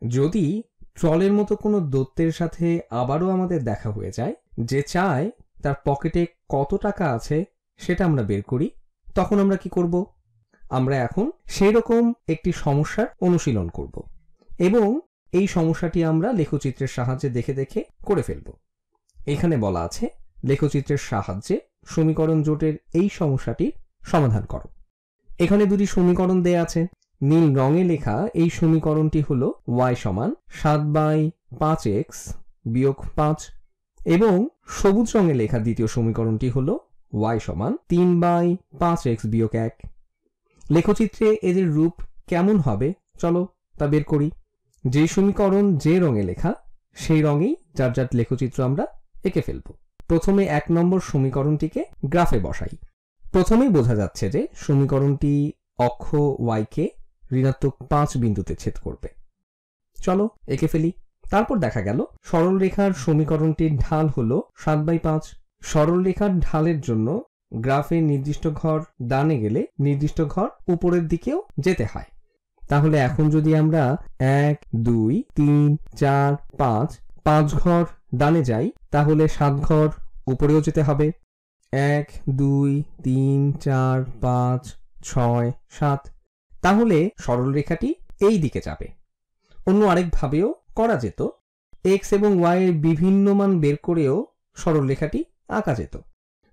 যদি ট্রলের মতো কোনো দৈত্যের সাথে আবারও আমাদের দেখা হয়ে যায়, যে চায় তার পকেটে কত টাকা আছে সেটা আমরা বের করি, তখন আমরা কি করব? আমরা এখন সেই রকম একটি সমস্যার অনুশীলন করব এবং এই সমস্যাটি আমরা লেখচিত্রের সাহায্যে দেখে দেখে করে ফেলব। এখানে বলা আছে, লেখচিত্রের সাহায্যে সমীকরণ জোটের এই সমস্যাটির সমাধান করো। এখানে দুটি সমীকরণ দেয়া আছে। নীল রঙে লেখা এই সমীকরণটি হলো y সমান 7/5x বিয়োগ 5 এবং সবুজ রঙে লেখা দ্বিতীয় সমীকরণটি হলো y সমান 3/5x বিয়োগ 1। লেখচিত্রে এদের রূপ কেমন হবে চলো তা বের করি। যে সমীকরণ যে রঙে লেখা সেই রঙেই যার যার লেখচিত্র আমরা এঁকে ফেলব। প্রথমে 1 নম্বর সমীকরণটিকে গ্রাফে বসাই। প্রথমেই বোঝা যাচ্ছে যে সমীকরণটি অক্ষ y কে ঋণাত্মক 5 বিন্দুতে ছেদ করবে। চলো এঁকে ফেলি। তারপর দেখা গেল সরলরেখার সমীকরণটির ঢাল হলো 7/5। সরলরেখার ঢালের জন্য গ্রাফে নির্দিষ্ট ঘর ডানে গেলে নির্দিষ্ট ঘর উপরের দিকেও যেতে হয়। তাহলে এখন যদি আমরা 1 2 3 4 5 ঘর ডানে যাই, তাহলে 7 ঘর উপরেও যেতে হবে। 1 2 3 4 5 6 7। তাহলে সরলরেখাটি এই দিকে যাবে। অন্য আরেকভাবেও করা যেত, x এবং y এর বিভিন্ন মান বের করেও সরলরেখাটি আঁকা যেত।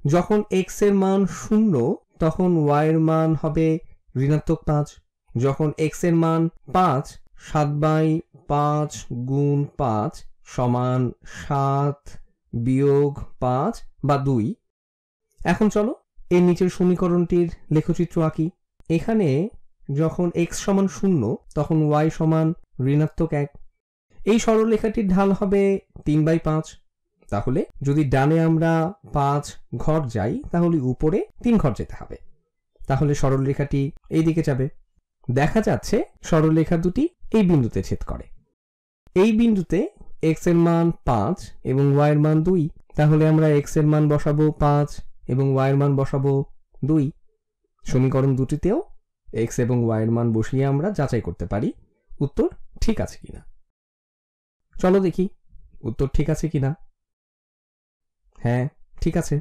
যখন x এর মান 0 তখন y এর মান হবে ঋণাত্মক 5। যখন x এর মান 5, 7/5 গুণ 5 সমান 7 বিয়োগ 5 বা 2। এখন চলো এর নিচের সমীকরণটির লেখচিত্র আঁকি। এখানে যখন x সমান 0 তখন y সমান ঋণাত্মক 1। এই সরলরেখাটির ঢাল হবে 3/5। তাহলে যদি ডানে আমরা 5 ঘর যাই, তাহলে উপরে 3 ঘর যেতে হবে। তাহলে সরলরেখাটি এই দিকে যাবে। দেখা যাচ্ছে সরলরেখা দুটি এই বিন্দুতে ছেদ করে। এই বিন্দুতে x এর মান 5 এবং y এর মান 2। তাহলে আমরা x এর মান বসাবো 5 এবং y এর মান বসাবো 2। সমীকরণ দুটিতেও x এবং y এর মান বসিয়ে আমরা যাচাই করতে পারি উত্তর ঠিক আছে কিনা। চলো দেখি উত্তর ঠিক আছে কিনা। হ্যাঁ, ঠিক আছে।